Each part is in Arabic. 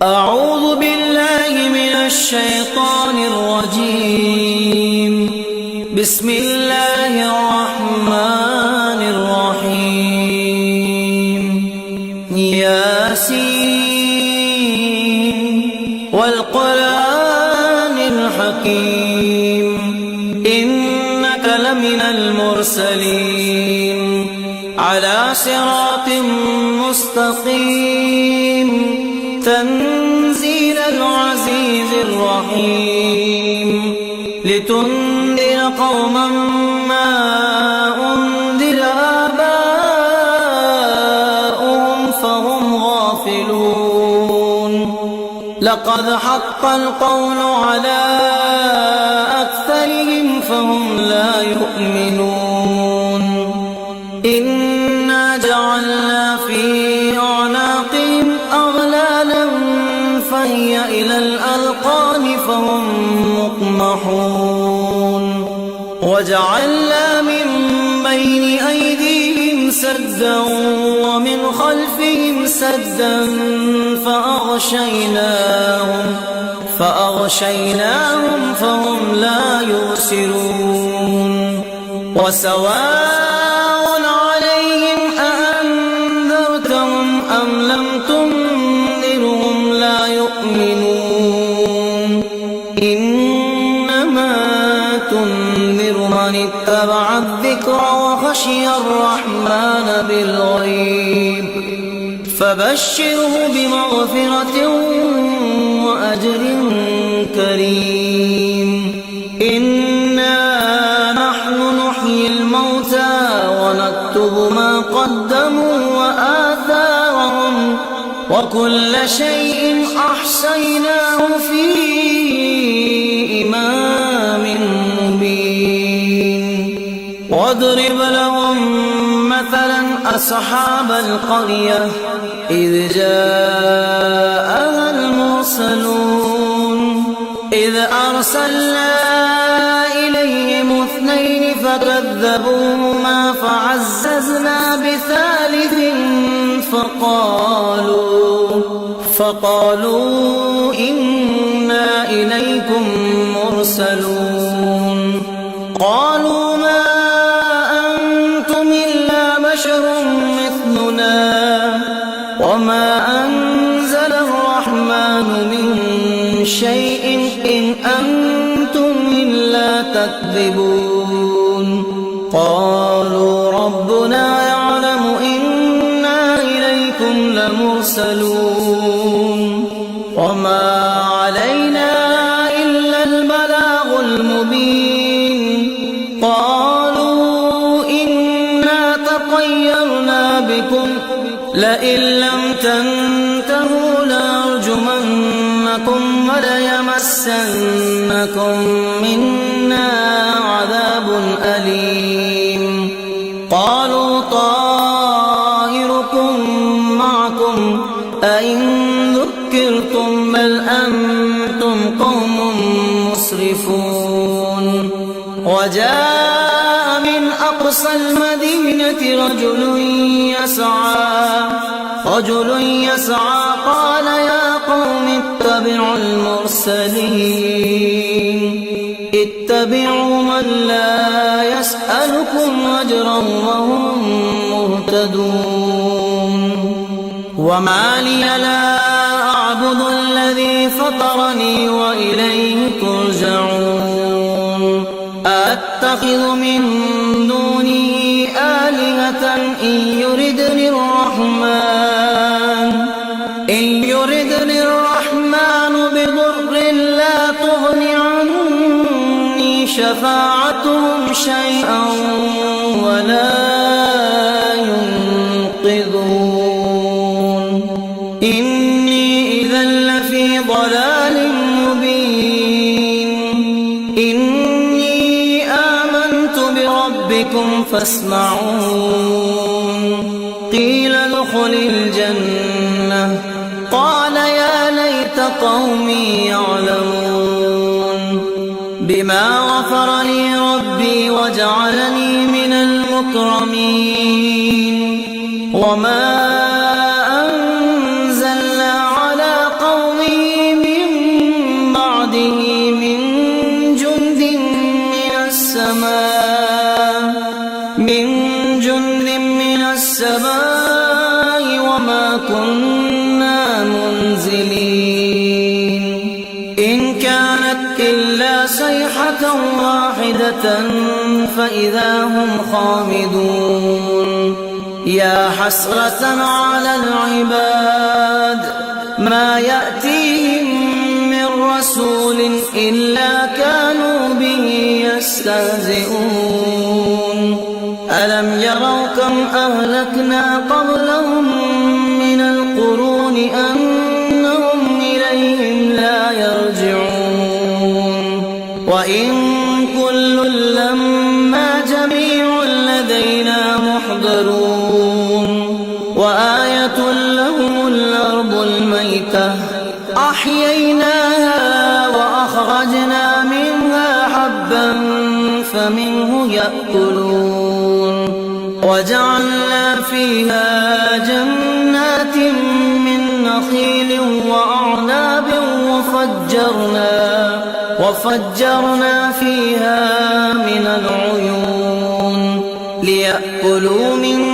أعوذ بالله من الشيطان الرجيم. بسم الله الرحمن الرحيم. ياسين والقرآن الحكيم إنك لمن المرسلين على صراط مستقيم تنزيل العزيز الرحيم لتنذر قوما ما أنذر آباؤهم فهم غافلون. لقد حق القول على أكثرهم فهم لا يؤمنون. إنا جعلنا في أعناقهم أغلالا فهي إلى الأذقان فهم مقمحون. وجعلنا من بين أيديهم سدا ومن خلفهم سدا فأغشيناهم فهم لا يبصرون. وسواء عليهم أأنذرتهم أم لم تنذرهم لا يؤمنون. إنما تنذر من اتبع الذكر وخشي الرحمن بالغيب فبشره بمغفرة وأجر كريم. إنا نحن نحيي الموتى ونكتب ما قدموا وآثارهم وكل شيء أحصيناه في إمام مبين. واضرب لهم مثلا أصحاب القرية إذ جاءها المرسلون إذ أرسلنا إليهم 2 فكذبوهما فعززنا بثالث فقالوا إنا إليكم مرسلون. قالوا ما أنتم إلا بشر مثلنا وما أنزل الرحمن من شيء إن أنتم إلا تكذبون. قالوا ربنا يعلم إنا إليكم لمرسلون وما علينا إلا البلاغ المبين. قالوا إنا تطيرنا بكم لئن لم تنتهوا لنرجمنكم وليمسنكم منا عذاب أليم. قالوا طائركم معكم أئن ذكرتم بل أنتم قوم مسرفون. وجاء من أقصى المدينة رجل يسعى قال يا قوم اتبعوا المرسلين اتبعوا من لا يسألكم أجرا وهم مهتدون. وما لي لا أعبد الذي فطرني وإليه ترجعون. أتخذ من دونه آلهة إن يردني الرحمن بضر لا تغن عني شفاعتهم شيئا ولا ينقذون. إني إذا لفي ضلال مبين. إني آمنت بربكم فاسمعون. قيل ادخل الجنة قال يا ليت قومي يعلمون. بما غفر لي ربي وجعلني من المكرمين. وما أنزلنا على قوم إلا صيحة واحدة فإذا هم خامدون يا حسرة على العباد ما يأتيهم من رسول إلا كانوا به يستهزئون ألم يروا كم أهلكنا قبلهم من القرون أنهم إليهم لا يرجعون وإن كل لما جميع لدينا محضرون وآية لهم الأرض الميتة أحييناها وأخرجنا منها حبا فمنه يأكلون وجعلنا فيها جنات من نخيل وأعناب وفجرنا فيها من العيون ليأكلوا من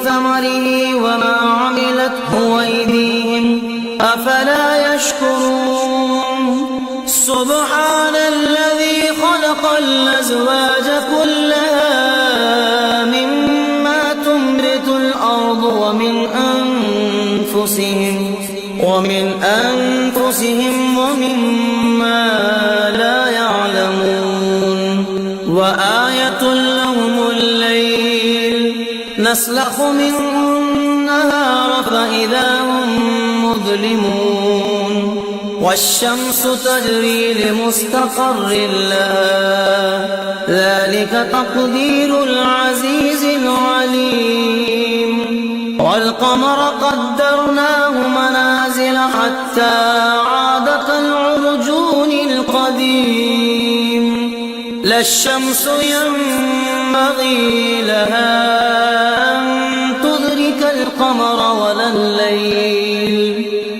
ثمره وما عملته أيديهم أفلا يشكرون سبحان الذي خلق الأزواج كلها مما تنبت الأرض ومن أنفسهم ومما لا يعلمون وآية لهم الليل نسلخ منه النهار فإذا هم مظلمون والشمس تجري لمستقر لها ذلك تقدير العزيز العليم والقمر قدرناه منازل حتى عاد كالعرجون القديم لا الشمس ينبغي لها أن تدرك القمر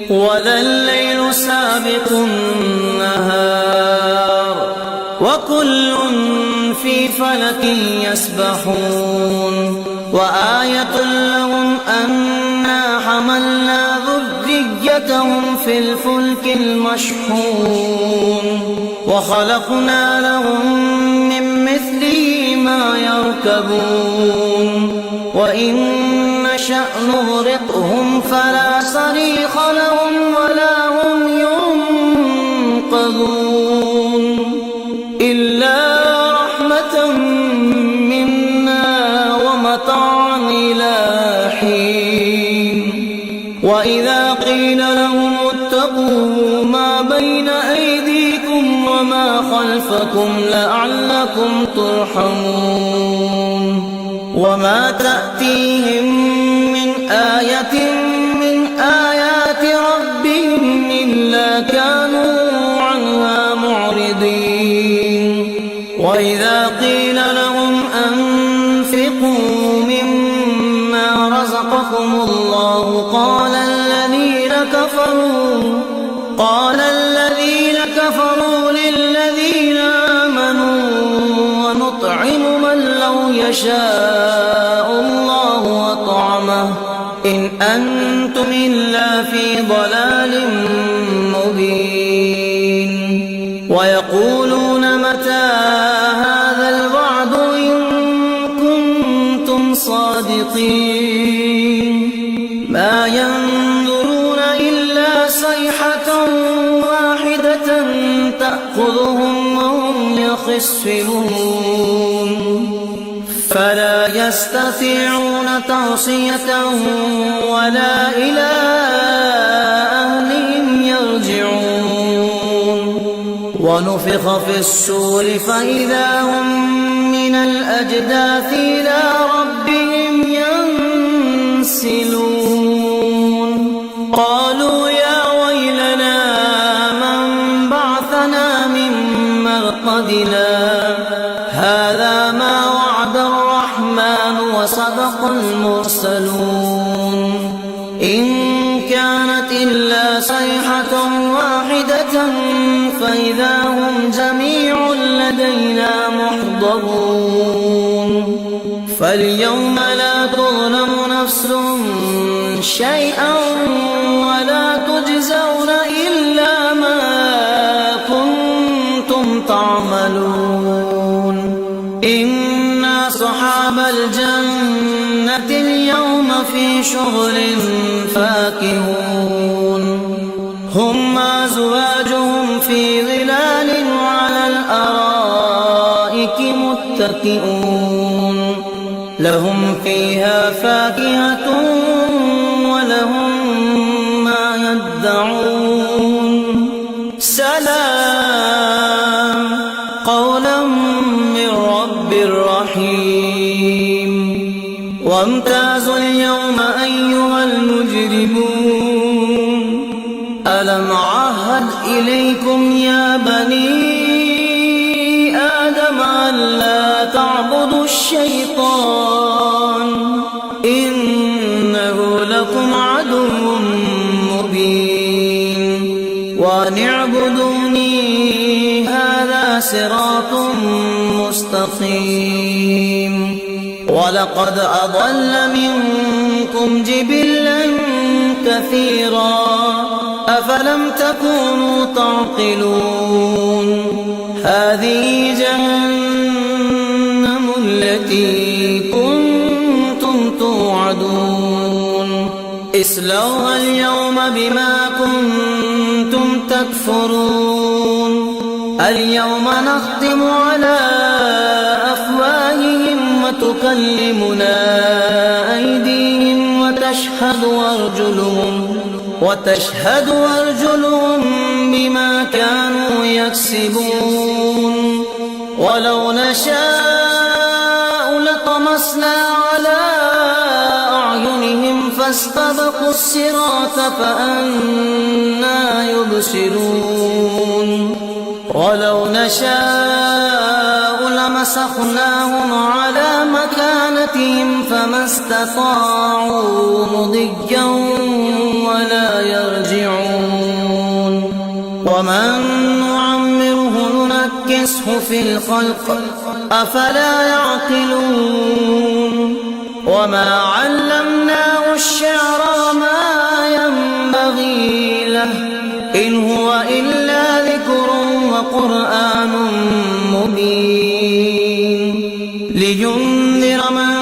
ولا الليل سابق النهار وكل في فلك يسبحون وآية لهم أنا حملنا ذريتهم في الفلك المشحون وخلقنا لهم من مثله ما يركبون وإن نشأ نغرقهم فلا صريخ لهم ولا هم ينقذون إلا رحمة منا ومتاعا إلى حين وإذا قيل لهم اتقوا ما بين أيديكم وما خلفكم لعلكم ترحمون وما تأتيهم من آية من آيات ربهم إلا كانوا عنها معرضين وإذا قيل لهم أنفقوا مما رزقكم الله قال الذين كفروا للذين آمنوا ونطعم من لو يشاء الله أطعمه إن أنتم إلا في ضلال مبين ويقولون متى هذا الوعد إن كنتم صادقين ما ينظرون إلا صيحة واحدة تأخذهم وهم يخصفون فلا يستطيعون توصية ولا إلى أهلهم يرجعون ونفخ في الصور فإذا هم من الأجداث إلى ربهم ينسلون قالوا يا ويلنا من بعثنا من مرقدنا هذا ما وعد الرحمن وصدق المرسلون إن كانت إلا صيحة واحدة فإذا هم جميع لدينا محضرون فاليوم لا تظلم نفس شيئا ولا تجزون إلا ما كنتم تعملون شغل فاكهون هم أزواجهم في ظلال وعلى الأرائك متكئون لهم فيها فاكهة ولهم ما يدعون سلام قولا من رب رحيم وامتازوا اليوم أيها المجرمون ألم أعهد إليكم يا بني آدم ألا تعبدوا الشيطان إنه لكم عدو مبين وأن اعبدوني هذا صراط مستقيم ولقد أضل منكم جبلا كثيرا أفلم تكونوا تعقلون هذه جهنم التي كنتم توعدون اصلوها اليوم بما كنتم تكفرون اليوم نختم على أفواههم وتكلمنا أيديهم وتشهد أرجلهم بما كانوا يكسبون ولو نشاء لطمسنا على أعينهم فاستبقوا الصراط فأنى يبصرون ولو نشاء لمسخناهم على مكانتهم فما استطاعوا مضيا ولا يرجعون ومن نعمره ننكسه في الخلق أفلا يعقلون وما علمناه الشعر وما ينبغي له إن هو إلا ذكر وقرآن مبين لينذر من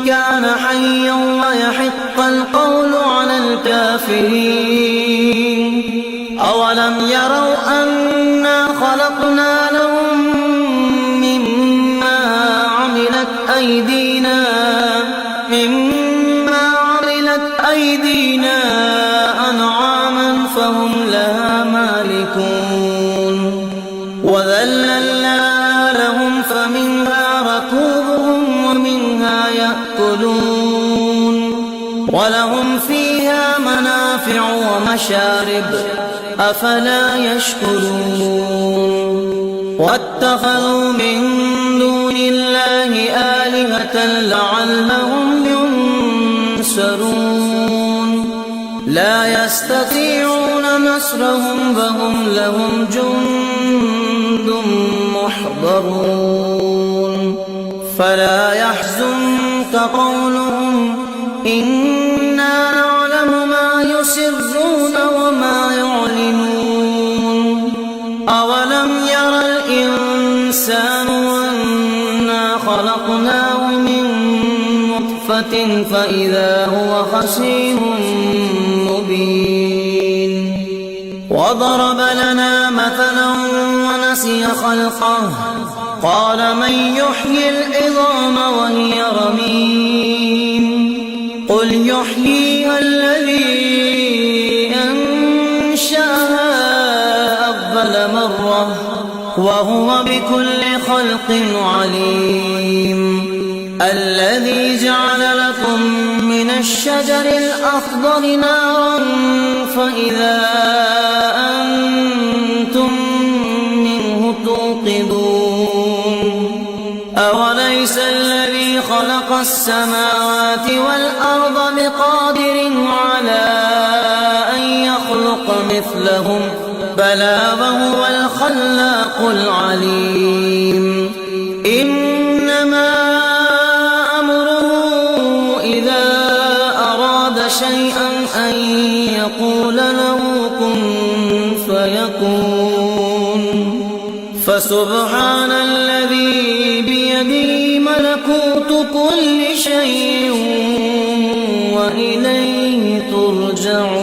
كان حيا ويحق القول على الكافرين أولم يروا أنا خلقنا لهم مما عملت أيدينا أنعاما فهم لها مالكون وذللنا لهم فمنها ركوبهم ومنها يأكلون ولهم فيها منافع ومشارب أفلا يشكرون واتخذوا من دون الله آلهة لعلهم ينصرون لا يستطيعون نصرهم فهم لهم جند محضرون فلا يحزنك قولهم إنا نعلم ما يسرون وما يعلنون أولم ير الإنسان أنا خلقناه من نطفة فإذا هو خصيم مبين وضرب لنا مثلا ونسي خلقه قال من يحيي العظام وهي رميم قل يحييها الذي أنشأها أول مرة وهو بكل خلق عليم الذي جعل لكم من الشجر الأخضر نارا فإذا أنتم منه توقدون أوليس الذي خلق السماوات والأرض بقادر على أن يخلق مثلهم بلى وهو الخلاق العليم إنما أمره إذا أراد شيئا أن يقول له كن فيكون فسبحان الذي بيده ملكوت كل شيء وإليه ترجعون